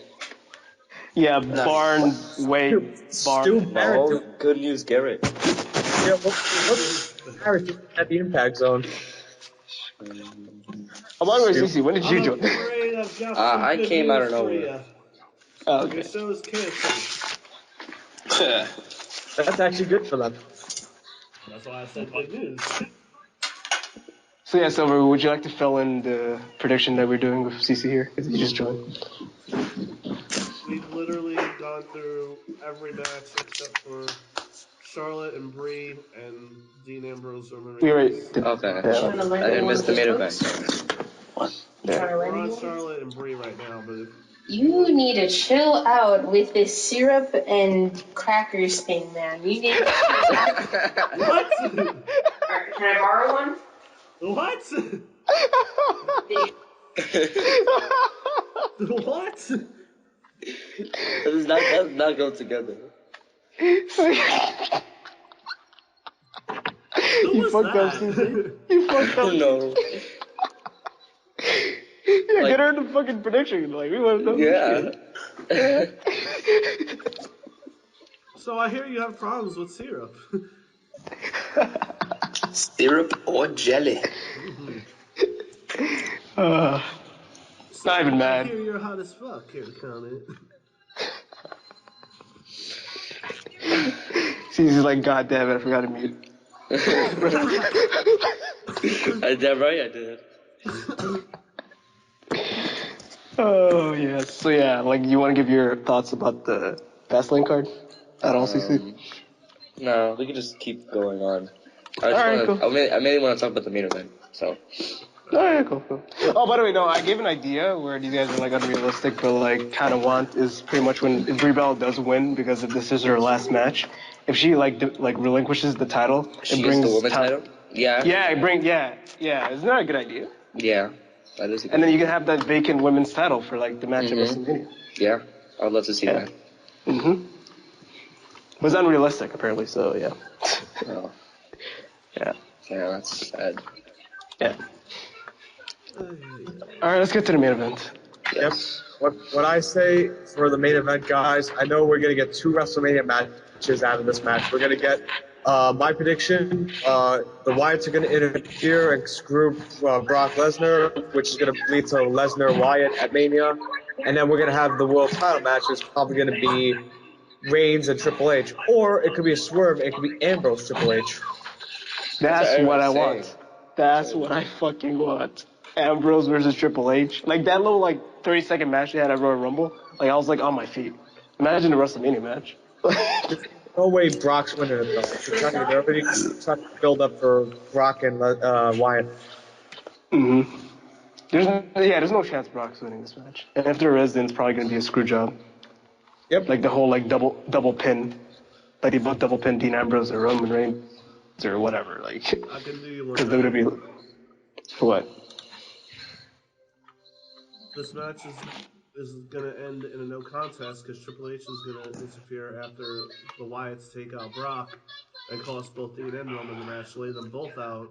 Yeah, Barnes, Wade, Stu Barnes. Barrett. No, good news, Garrett. Yeah, what's Barrett doing at the Impact Zone? Oh, by the way, Cece, when did you I'm join? afraid I've got some I good came news out of for nowhere. you. Oh, Your okay. show's canceled. That's actually good for them. That's why I said good news. So yeah, Silver, would you like to fill in the prediction that we're doing with Cece here? Because you just joined. We've literally gone through every match except for Charlotte and Brie and Dean Ambrose or Marie. We already did. Okay. Yeah. I missed the main event. Yeah. We're on Charlotte and Brie right now, but if You need to chill out with this syrup and crackers thing, man. You need to chill out. what? Can I borrow one? What? What? That does not go together. Who You was fucked up, that? CC. You fucked up. No. Yeah, Like- get her the fucking prediction. Like, we want to know. Yeah. So I hear you have problems with syrup. Syrup or jelly? Not even I mad. hear you're hot as fuck. Here, count it. CC's like, God damn it, I forgot to mute. Damn right I did. Oh, yes. So, yeah, like, you want to give your thoughts about the fastlane card at all, CC? No, we can just keep going on. Alright, cool. I mainly want to talk about the main event, so. Alright, cool. Oh, by the way, no, I gave an idea where these guys are, like, unrealistic, but, like, kind of want is pretty much when if Brie Bella does win, because if this is her last match, if she, like, relinquishes the title, She it gets brings the women's title? Yeah. Yeah, isn't that a good idea? Yeah. That is a good And then you can have that vacant women's title for, like, the match at Mhm. WrestleMania. Yeah. I would love to see that. Mm-hmm. But it's unrealistic, apparently, so, yeah. Oh. Yeah. Yeah, that's sad. Yeah. Alright, let's get to the main event. Yep. What I say for the main event, guys, I know we're gonna get 2 WrestleMania matches out of this match. We're gonna get my prediction, the Wyatts are gonna interfere and screw Brock Lesnar, which is gonna lead to Lesnar Wyatt at Mania. And then we're gonna have the world title match, which is probably gonna be Reigns and Triple H. Or it could be a swerve, it could be Ambrose Triple H. That's what what I everyone's want. saying. That's what I fucking want. Ambrose versus Triple H. Like that little 30-second match they had at Royal Rumble. Like I was like on my feet. Imagine the WrestleMania match. No way Brock's winning it though. They're trying to get everybody trying to build up for Brock and Wyatt. Mm-hmm. There's no chance Brock's winning this match. And if there is, then it's probably gonna be a screw job. Yep. Like the whole double pin. Like they both double pin Dean Ambrose or Roman Reigns or whatever. Like I can do you one because better. WWE. For what? This match is gonna end in a no contest because Triple H is gonna interfere after the Wyatts take out Brock and cost both Dean and Roman the match, lay them both out,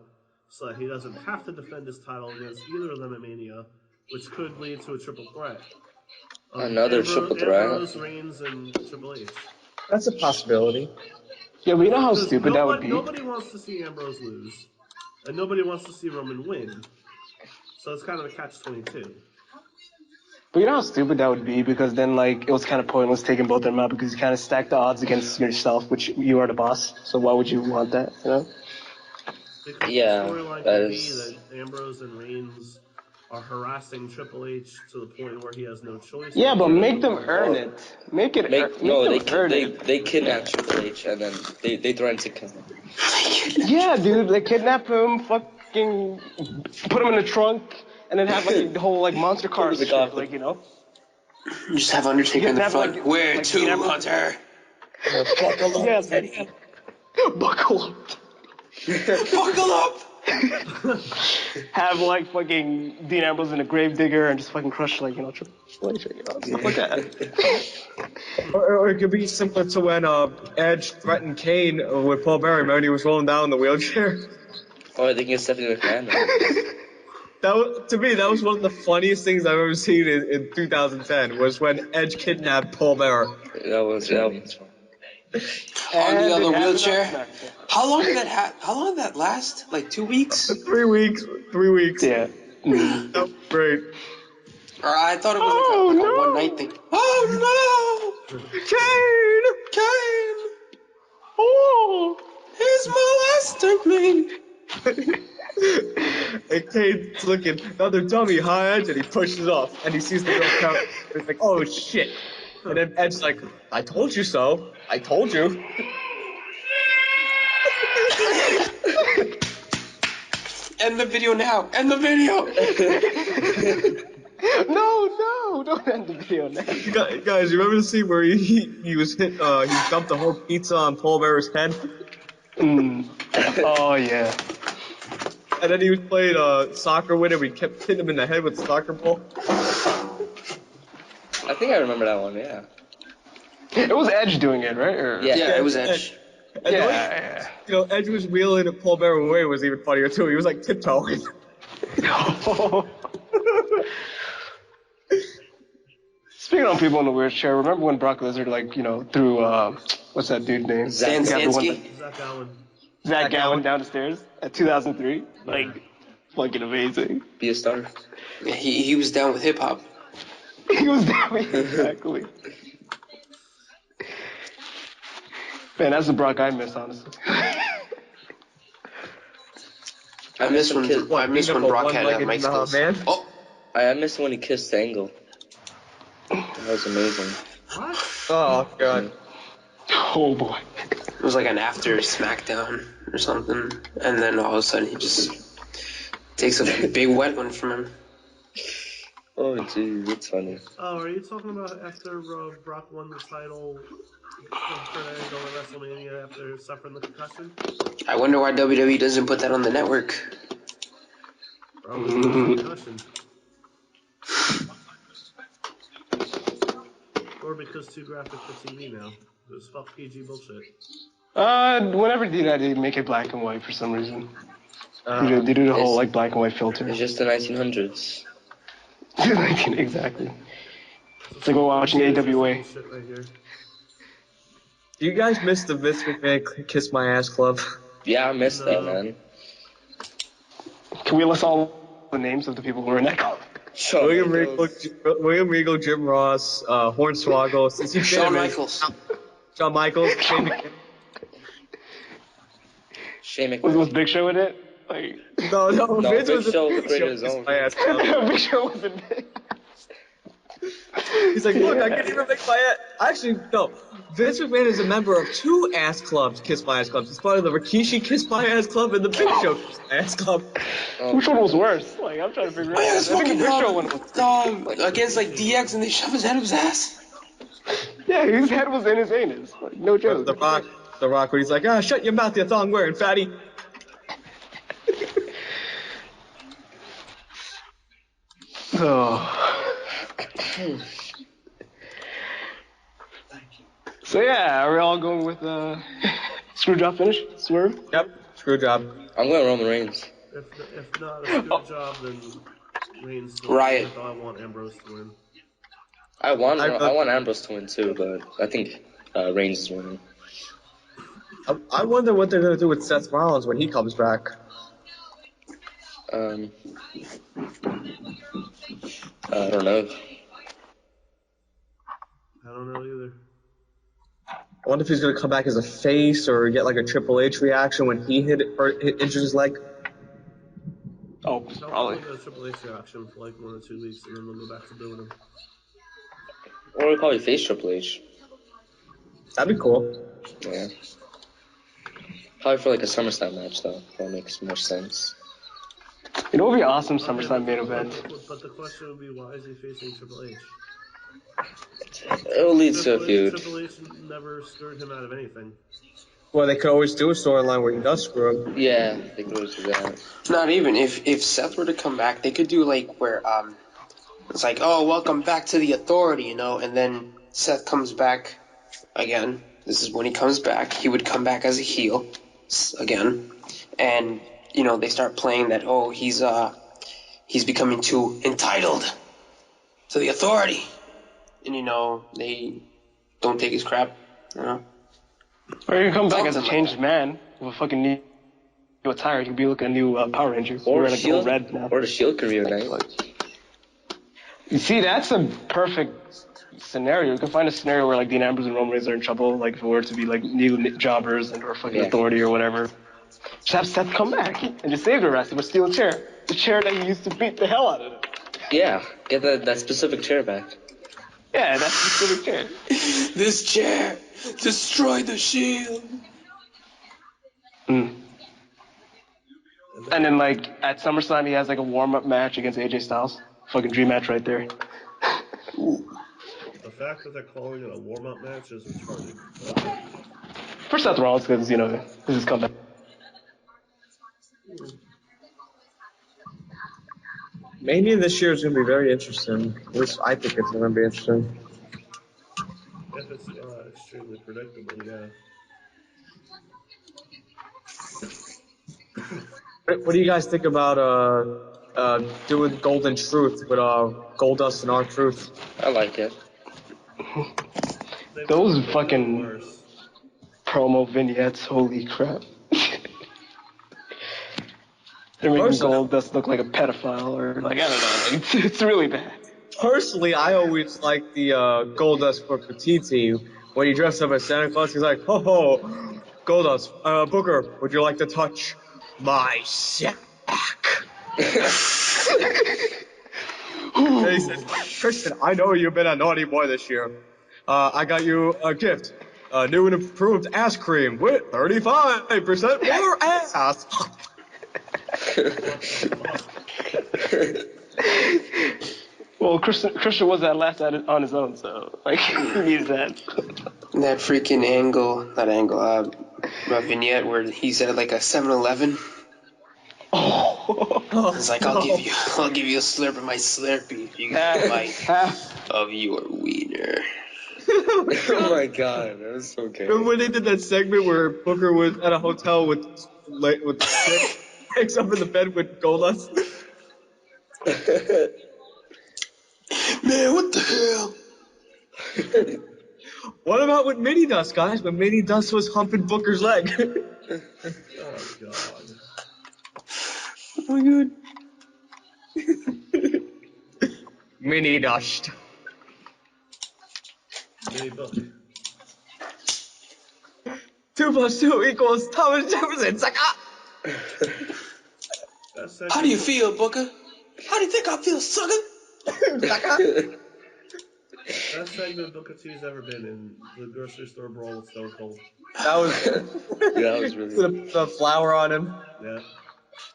so that he doesn't have to defend his title against either of them at Mania, which could lead to a triple threat. Another triple threat? Ambrose, Reigns, and Triple H. That's a possibility. Yeah, but you know how Because stupid that would be. nobody wants to see Ambrose lose, and nobody wants to see Roman win. So it's kind of a catch-22. But you know how stupid that would be because then it was kind of pointless taking both of them out because you kind of stack the odds against yourself, which you are the boss. So why would you want that? You know? Because Yeah, the storyline that could be is- that Ambrose and Reigns are harassing Triple H to the point where he has no choice. Yeah, but to make them earn it. Make They them earn it. they kidnap Triple H and then they threaten to kill him. Yeah, dude, they kidnap him, fucking put him in the trunk, and then have the whole monster car Put him in the shit, coffin. you know? Just have Undertaker in the Yeah, front. like- Where like to, Dean Ambrose- Hunter? Buckle up, Yes. Eddie. Buckle up. Buckle up! Have fucking Dean Ambrose in a grave digger and just fucking crush Triple H, stuff like that. Or it could be similar to when Edge threatened Kane with Paul Bearer. Remember he was rolling down in the wheelchair? Or they can get Stephanie McMahon. To me, that was one of the funniest things I've ever seen in 2010. Was when Edge kidnapped Paul Bearer. That was fun. On the And other they have wheelchair? another match. How long did that last? Like 2 weeks? 3 weeks. 3 weeks. Yeah. That was great. Or I thought it was like a one night thing. Oh no! Kane! Kane! Oh! He's molesting me! And Kane's looking, another dummy, hi Edge, and he pushes off, and he sees the girl count. He's like, oh shit. And then Edge's like, I told you so. I told you. End the video now! End the video! No, don't end the video now. Guys, you remember the scene where he was hit, he dumped the whole pizza on Paul Bearer's head? Oh, yeah. And then he was playing soccer with him. We kept hitting him in the head with the soccer ball. I think I remember that one. Yeah. It was Edge doing it, right? Or... Yeah. Yeah, it was Edge. And Yeah. you know, Edge was wheeling and Paul Bearer away was even funnier too. He was like tiptoeing. Speaking of people in the wheelchair, remember when Brock Lesnar, like, you know, threw, what's that dude's name? Stan Yeah, the one Stansky? that- Zach Allen. Zach Gallen down the stairs at 2003? Like, fucking amazing. Be a star. Yeah, he was down with hip hop. He was down, exactly. Man, that's the Brock I miss, honestly. I miss when Brock had mic skills. Man. Oh, I miss when he kissed Angle. That was amazing. What? Oh god. Oh boy. it was like an after SmackDown or something, and then all of a sudden he just takes a big wet one from him. Oh, geez, that's funny. Oh, are you talking about after Brock won the title from Kurt Angle at WrestleMania after suffering the concussion? I wonder why WWE doesn't put that on the network. Probably because of the concussion. Or because too graphic for TV now. It was fuck PG bullshit. Whenever they did that, they make it black and white for some reason. They do the whole, like, black and white filter. It's just the 1900s. Exactly. It's like we're watching AWA. Shit right here. Do you guys miss the Vince McMahon Kiss My Ass Club? Yeah, I missed that, man. Can we list all the names of the people who were in that club? William Regal, Jim Ross, Hornswoggle, since you've been Shawn in it, Michaels. Shawn Michaels, Shane McMahon. Shane Was McMahon. Big Show in it? Like, No, Vince Big was Show in created his Kiss own. My Ass Club. Big Show was in it. He's like, look, I can't even make my ass. Actually, no. Vince McMahon is a member of two ass clubs, Kiss My Ass clubs. He's part of the Rikishi Kiss My Ass Club and the Big Show Kiss My Ass Club. Which one was worse? Like, I'm trying to figure it out. Oh, yeah, I it's think the fucking Big Show one was. against like DX and they shove his head up his ass. Yeah, his head was in his anus. Like, no joke. The Rock, where he's like, shut your mouth, you thong wearing fatty. Oh. So yeah, are we all going with screw job finish? Swerve? Yep, screw job. I'm going Roman Reigns. If not a good job, then Reigns to Riot. win. I want Ambrose to win. I want Ambrose to win too, but I think Reigns is winning. I wonder what they're going to do with Seth Rollins when he comes back. I don't know. I don't know either. I wonder if he's going to come back as a face or get like a Triple H reaction when he injures his leg. Oh, They'll probably. get a Triple H reaction for like 1 or 2 weeks, and then they'll go back to doing him. Or we'll probably face Triple H. That'd be cool. Yeah. Probably for like a SummerSlam match though. That makes more sense. You know what would be awesome SummerSlam main event? But the question would be, why is he facing Triple H? It will lead to a feud. Triple H never screwed him out of anything. Well, they could always do a storyline where he does screw him. Yeah, they could always do that. Not even if Seth were to come back, they could do like where it's like, oh, welcome back to the Authority, you know, and then Seth comes back again. This is when he comes back. He would come back as a heel again, and you know they start playing that. Oh, he's becoming too entitled to the Authority, and you know they don't take his crap, you know. Or you can come back as a Something like changed that. man with a fucking new attire. You could be looking a new Power Ranger. Or We're the like Shield. red now. Or the Shield can reunite. You see, that's a perfect scenario. You can find a scenario where like Dean Ambrose and Roman Reigns are in trouble, like if it were to be like new jobbers and or fucking Authority or whatever. Just have Seth come back and just save the rest with a steel chair. The chair that he used to beat the hell out of them. Yeah, get that specific chair back. Yeah, that's the specific chair. This chair destroyed the Shield. Mm. And then like at SummerSlam he has like a warm-up match against AJ Styles. Fucking dream match right there. The fact that they're calling it a warm-up match is retarded. For Seth Rollins, because, you know, this is comeback. Mania this year is going to be very interesting. At least I think it's going to be interesting. If it's extremely predictable, yeah. What do you guys think about doing Golden Truth with Goldust and R-Truth? I like it. They've Those done fucking worse. promo vignettes, holy crap. They're making Personally, Goldust look like a pedophile or like, I don't know. It's really bad. personally, I always like the Goldust for Petite when he dressed up as Santa Claus. He's like, "Ho ho, Goldust, Booker, would you like to touch my sack?" And he said, "Christian, I know you've been a naughty boy this year. I got you a gift, new and improved ass cream with 35% more ass." What the fuck? Well, Christian was that last on his own, so like he needs that. That freaking vignette where he's at like a 7-Eleven. Oh, It's like, I'll give you a slurp of my Slurpee if you get a bite of your wiener. Oh my god, that was so gay. Remember when they did that segment where Booker was at a hotel with Chick, wakes up in the bed with Goldust? Man, what the hell? What about with Mini Dust, guys? When Mini Dust was humping Booker's leg? Oh god. Oh my god. Mini Dust. Mini book. 2 + 2 = Thomas Jefferson. It's like, ah! That segment, How do you feel, Booker? How do you think I feel, sucker? That segment Booker T's ever been in the grocery store brawl with Stone Cold. That was Yeah, that was really. the flour on him. Yeah.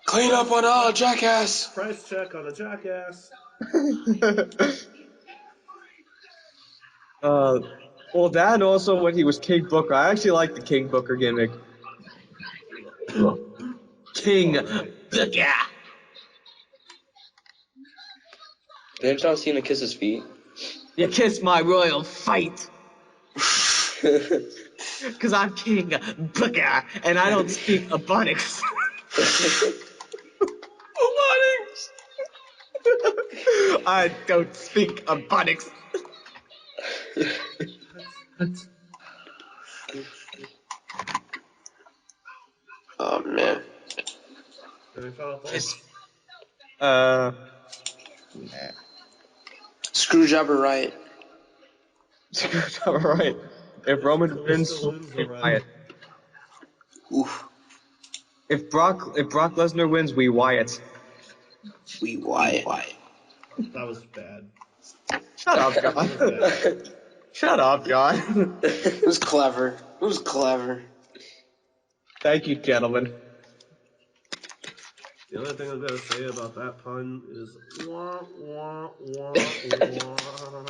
Clean up on all, jackass. Price check on a jackass. Well, that also when he was King Booker. I actually like the King Booker gimmick. King Alright. Booker. Didn't John Cena kiss his feet? You kiss my royal fight. Because I'm King Booker, and I don't speak Ebonics. Ebonics! I don't speak Ebonics. Oh man. Any final thoughts? Screwdriver riot. Alright. If Roman wins, Callisto wins the we riot. Wyatt. Oof. If Brock Lesnar wins, we Wyatt. We Wyatt. That was bad. Shut up, That was John. bad. Shut up, John. It was clever. It was clever. Thank you, gentlemen. The only thing I'm gonna say about that pun is wah wah wah wah.